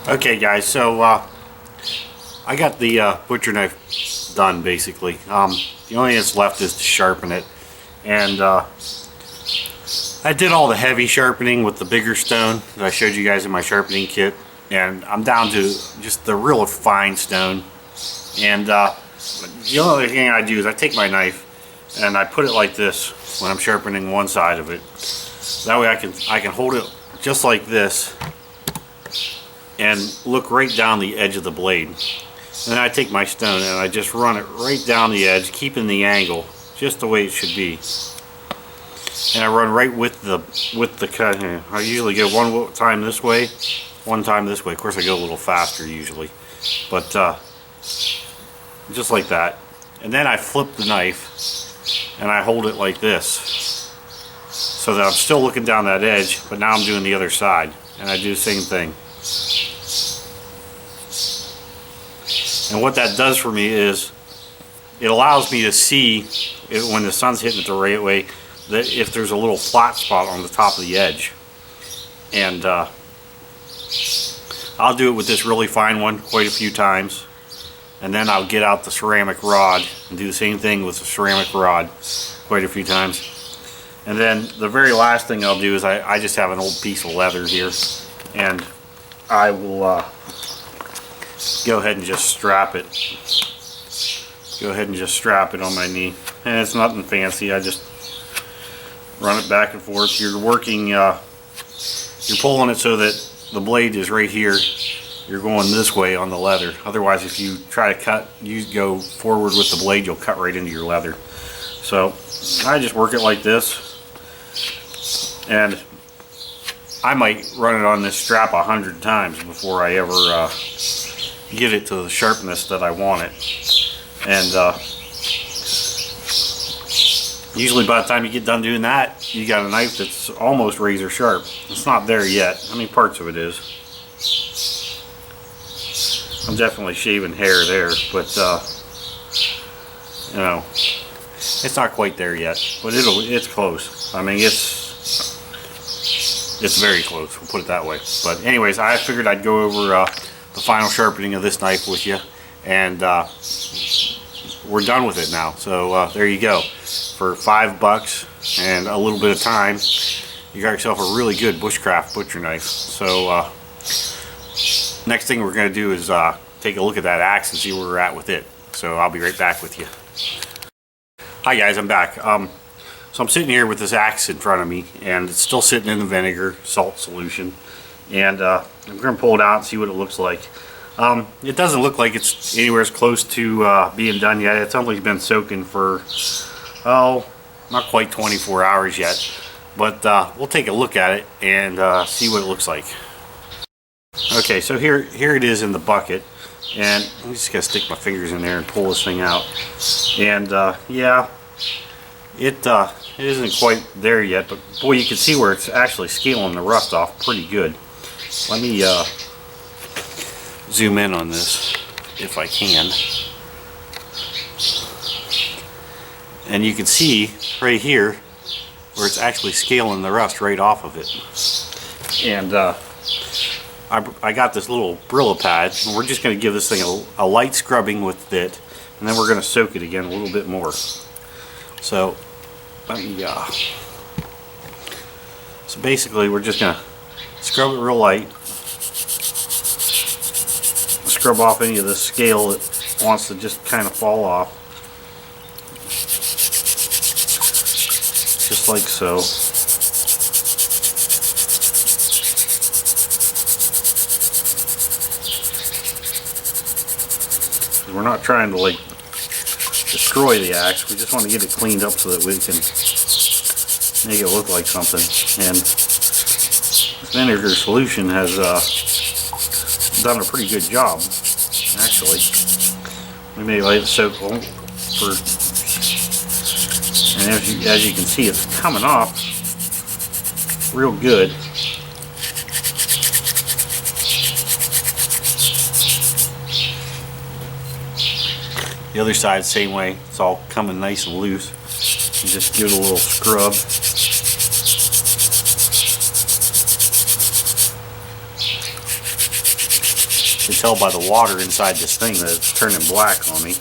Okay guys, so I got the butcher knife done basically. The only thing that's left is to sharpen it, and I did all the heavy sharpening with the bigger stone that I showed you guys in my sharpening kit, and I'm down to just the real fine stone. And the only thing I do is I take my knife and I put it like this when I'm sharpening one side of it. That way I can hold it just like this and look right down the edge of the blade. And then I take my stone and I just run it right down the edge, keeping the angle just the way it should be. And I run right with the cut here. I usually go one time this way, one time this way. Of course I go a little faster usually, but just like that. And then I flip the knife and I hold it like this, so that I'm still looking down that edge, but now I'm doing the other side, and I do the same thing. And what that does for me is it allows me to see it when the sun's hitting it the right way, that if there's a little flat spot on the top of the edge. And I'll do it with this really fine one quite a few times, and then I'll get out the ceramic rod and do the same thing with the ceramic rod quite a few times. And then the very last thing I'll do is I just have an old piece of leather here, and I will go ahead and just strap it. Go ahead and just strap it on my knee. And it's nothing fancy. I just run it back and forth. You're working, you're pulling it so that the blade is right here. You're going this way on the leather. Otherwise, if you try to cut, you go forward with the blade, you'll cut right into your leather. So I just work it like this. And I might run it on this strap 100 times before I ever get it to the sharpness that I want it. And usually by the time you get done doing that, you got a knife that's almost razor sharp. It's not there yet. I mean, parts of it is. I'm definitely shaving hair there, but you know, it's not quite there yet. But it's close. I mean, it's very close. We'll put it that way. But anyways, I figured I'd go over the final sharpening of this knife with you, and we're done with it now. So there you go. For $5 and a little bit of time, you got yourself a really good Bushcraft butcher knife. So next thing we're going to do is take a look at that axe and see where we're at with it. So I'll be right back with you. Hi guys, I'm back. So I'm sitting here with this axe in front of me, and it's still sitting in the vinegar salt solution. And I'm going to pull it out and see what it looks like. It doesn't look like it's anywhere as close to being done yet. It's only been soaking for, oh, not quite 24 hours yet. But we'll take a look at it and see what it looks like. Okay, so here it is in the bucket. And I'm just going to stick my fingers in there and pull this thing out. And yeah, it isn't quite there yet, but boy, you can see where it's actually scaling the rust off pretty good. Let me zoom in on this if I can. And you can see right here where it's actually scaling the rust right off of it. And I got this little Brillo pad, and we're just going to give this thing a light scrubbing with it, and then we're going to soak it again a little bit more. So let me, so basically we're just going to scrub it real light, scrub off any of the scale that wants to just kind of fall off, just like so. We're not trying to like destroy the axe, we just want to get it cleaned up so that we can make it look like something. And this vinegar solution has done a pretty good job, actually. We may let it soak for, and as you can see, it's coming off real good. The other side, same way. It's all coming nice and loose. You just give it a little scrub. can tell by the water inside this thing that it's turning black on me.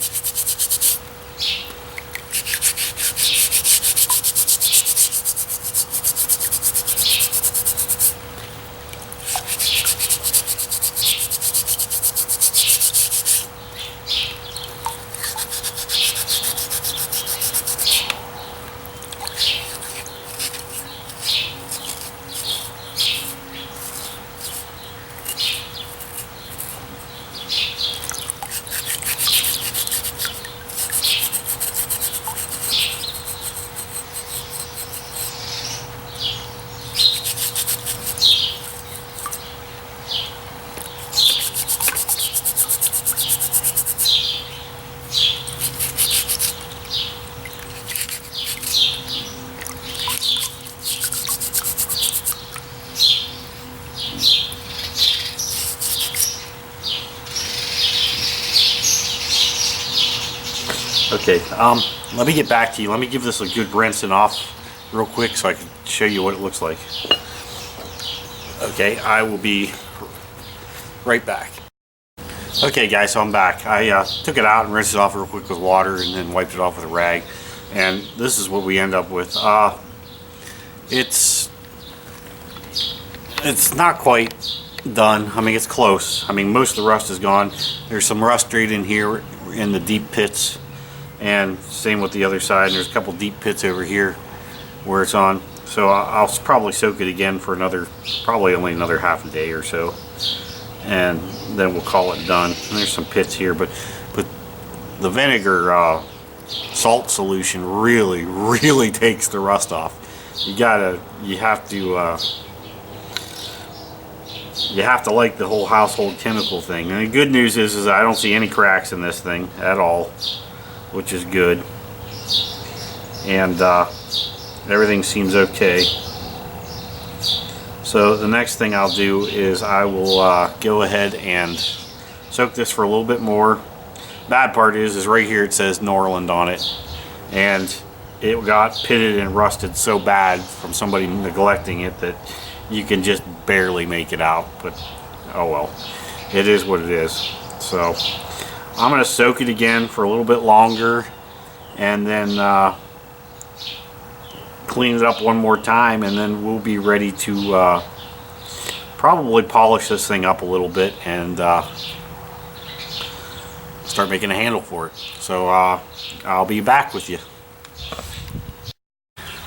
Okay, let me get back to you. Let me give this a good rinsing off real quick so I can show you what it looks like. Okay, I will be right back. Okay guys, so I'm back. I took it out and rinsed it off real quick with water and then wiped it off with a rag. And this is what we end up with. It's not quite done. I mean, it's close. I mean, most of the rust is gone. There's some rust right in here in the deep pits. And same with the other side. And there's a couple deep pits over here where it's on. So I'll probably soak it again for probably only another half a day or so. And then we'll call it done. And there's some pits here, but the vinegar salt solution really takes the rust off. You have to like the whole household chemical thing. And the good news is I don't see any cracks in this thing at all, which is good. And everything seems okay. So the next thing I'll do is I will go ahead and soak this for a little bit more. Bad part is right here it says Norland on it, and it got pitted and rusted so bad from somebody neglecting it that you can just barely make it out. But oh well, it is what it is. So I'm going to soak it again for a little bit longer and then clean it up one more time, and then we'll be ready to probably polish this thing up a little bit and start making a handle for it. So I'll be back with you.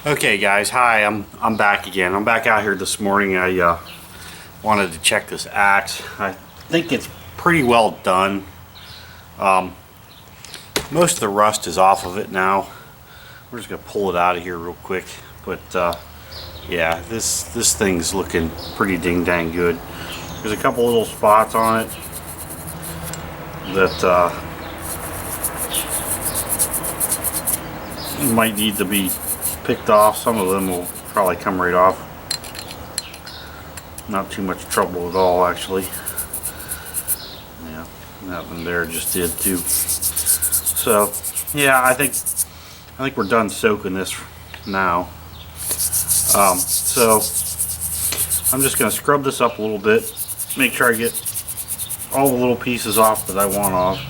Okay guys, hi, I'm back again. I'm back out here this morning. I wanted to check this axe. I think it's pretty well done. Most of the rust is off of it now. We're just gonna pull it out of here real quick, but yeah, this thing's looking pretty dang good. There's a couple little spots on it that might need to be picked off. Some of them will probably come right off. Not too much trouble at all, actually. Yeah, that one there just did too. So yeah, I think we're done soaking this now. So I'm just going to scrub this up a little bit, make sure I get all the little pieces off that I want off.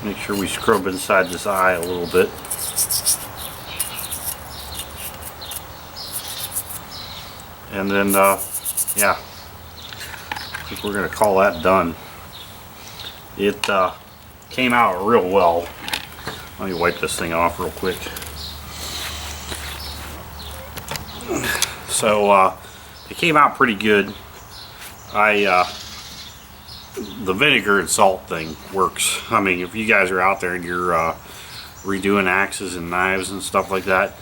Make sure we scrub inside this eye a little bit. And then, yeah, I think we're going to call that done. It came out real well. Let me wipe this thing off real quick. So, it came out pretty good. The vinegar and salt thing works. I mean, if you guys are out there and you're redoing axes and knives and stuff like that,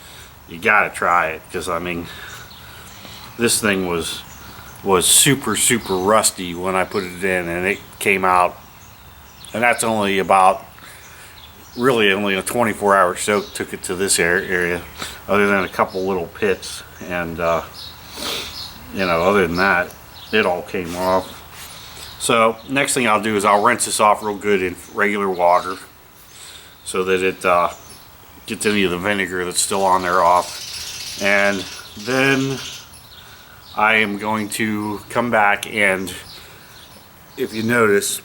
you gotta try it, because I mean, this thing was super rusty when I put it in, and it came out, and that's only about really only a 24-hour soak took it to this area, other than a couple little pits, and you know, other than that, it all came off. So next thing I'll do is I'll rinse this off real good in regular water so that it gets any of the vinegar that's still on there off. And then I am going to come back, and if you notice,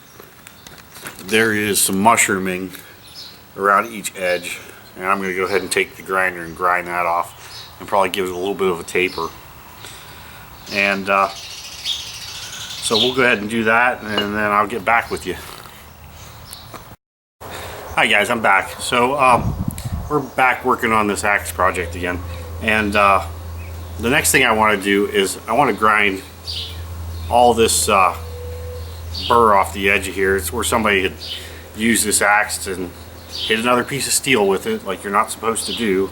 there is some mushrooming around each edge, and I'm going to go ahead and take the grinder and grind that off and probably give it a little bit of a taper. And so we'll go ahead and do that, and then I'll get back with you. Hi guys, I'm back. So we're back working on this axe project again, and the next thing I want to do is I want to grind all this burr off the edge of here. It's where somebody had used this axe and hit another piece of steel with it, like you're not supposed to do,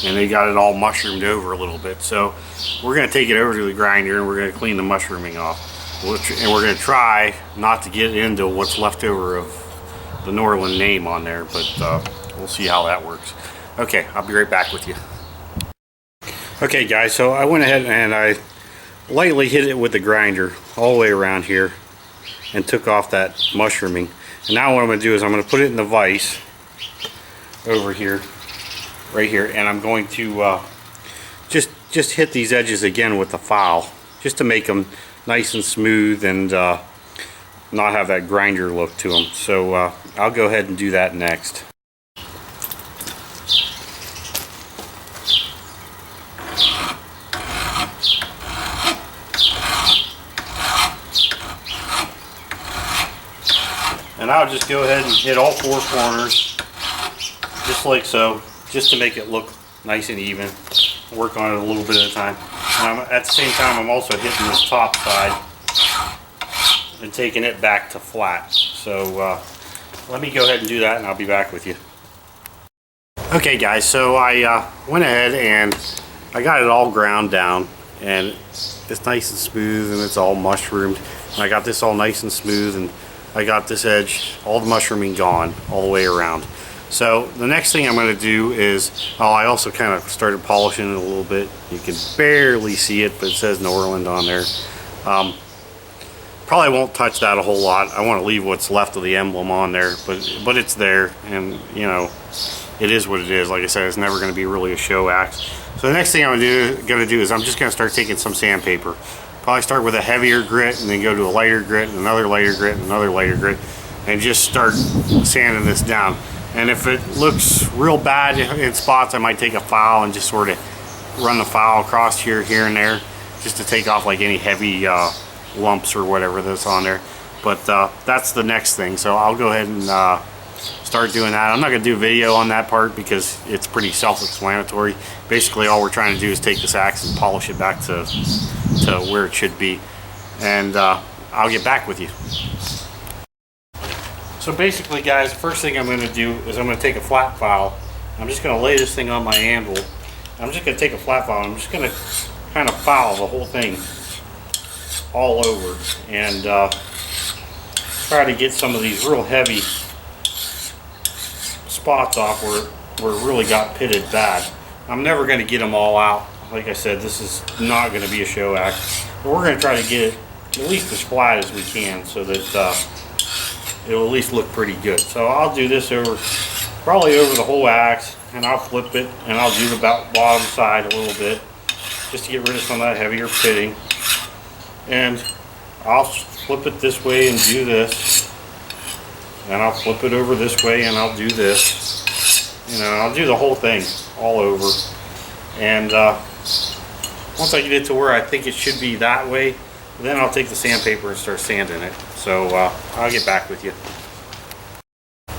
and they got it all mushroomed over a little bit. So we're going to take it over to the grinder and we're going to clean the mushrooming off, and we're going to try not to get into what's left over of the Norland name on there, but we'll see how that works. Okay, I'll be right back with you. Okay guys, so I went ahead and I lightly hit it with the grinder all the way around here and took off that mushrooming. And now what I'm going to do is I'm going to put it in the vise over here, right here, and I'm going to just hit these edges again with the file, just to make them nice and smooth and not have that grinder look to them. So I'll go ahead and do that next. And I'll just go ahead and hit all four corners, just like so, just to make it look nice and even. Work on it a little bit at a time. And at the same time, I'm also hitting this top side and taking it back to flat. So let me go ahead and do that, and I'll be back with you. Okay guys, so I went ahead and I got it all ground down, and it's nice and smooth, and it's all mushroomed. And I got this all nice and smooth, and I got this edge, all the mushrooming gone all the way around. So the next thing I'm going to do is, I also kind of started polishing it a little bit. You can barely see it, but it says Norland on there. Probably won't touch that a whole lot. I want to leave what's left of the emblem on there, but it's there, and you know, it is what it is. Like I said, it's never going to be really a show axe. So the next thing I'm going to do is I'm just going to start taking some sandpaper. Probably start with a heavier grit, and then go to a lighter grit, and another lighter grit, and another lighter grit, and just start sanding this down. And if it looks real bad in spots, I might take a file and just sort of run the file across here and there, just to take off like any heavy lumps or whatever that's on there. But that's the next thing. So I'll go ahead and start doing that. I'm not going to do a video on that part because it's pretty self-explanatory. Basically all we're trying to do is take this axe and polish it back to where it should be, and I'll get back with you. So basically guys, the first thing I'm going to do is I'm going to take a flat file. I'm just going to lay this thing on my anvil. I'm just going to take a flat file. I'm just going to kind of file the whole thing all over, and try to get some of these real heavy spots off where it really got pitted bad. I'm never going to get them all out. Like I said, this is not going to be a show axe, but we're going to try to get it at least as flat as we can, so that it'll at least look pretty good. So I'll do this probably over the whole axe, and I'll flip it, and I'll do the bottom side a little bit, just to get rid of some of that heavier pitting. And I'll flip it this way and do this, and I'll flip it over this way and I'll do this. You know, I'll do the whole thing all over, and once I get it to where I think it should be that way, then I'll take the sandpaper and start sanding it. So I'll get back with you.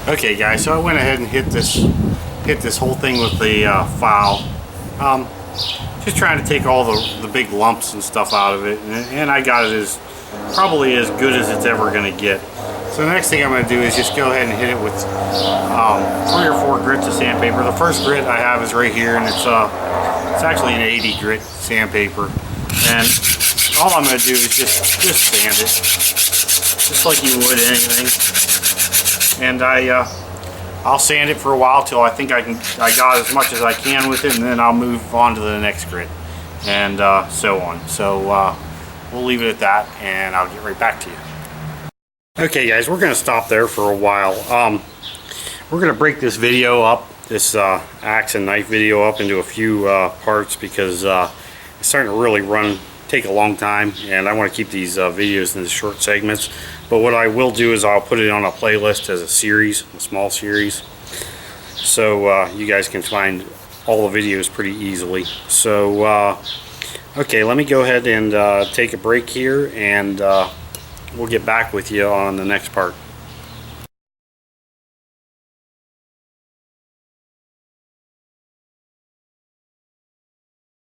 Okay guys, so I went ahead and hit this whole thing with the file. Just trying to take all the big lumps and stuff out of it, and I got it probably as good as it's ever going to get. So the next thing I'm going to do is just go ahead and hit it with 3 or 4 grits of sandpaper. The first grit I have is right here, and it's actually an 80 grit sandpaper. And all I'm going to do is just sand it, just like you would anything. And I I'll sand it for a while till I think I got as much as I can with it, and then I'll move on to the next grit, and so on. So we'll leave it at that, and I'll get right back to you. Okay guys, we're going to stop there for a while. We're going to break this video up, this axe and knife video up into a few parts, because it's starting to really take a long time, and I want to keep these videos in the short segments. But what I will do is I'll put it on a playlist as a series, a small series, so you guys can find all the videos pretty easily. So okay, let me go ahead and take a break here, and we'll get back with you on the next part.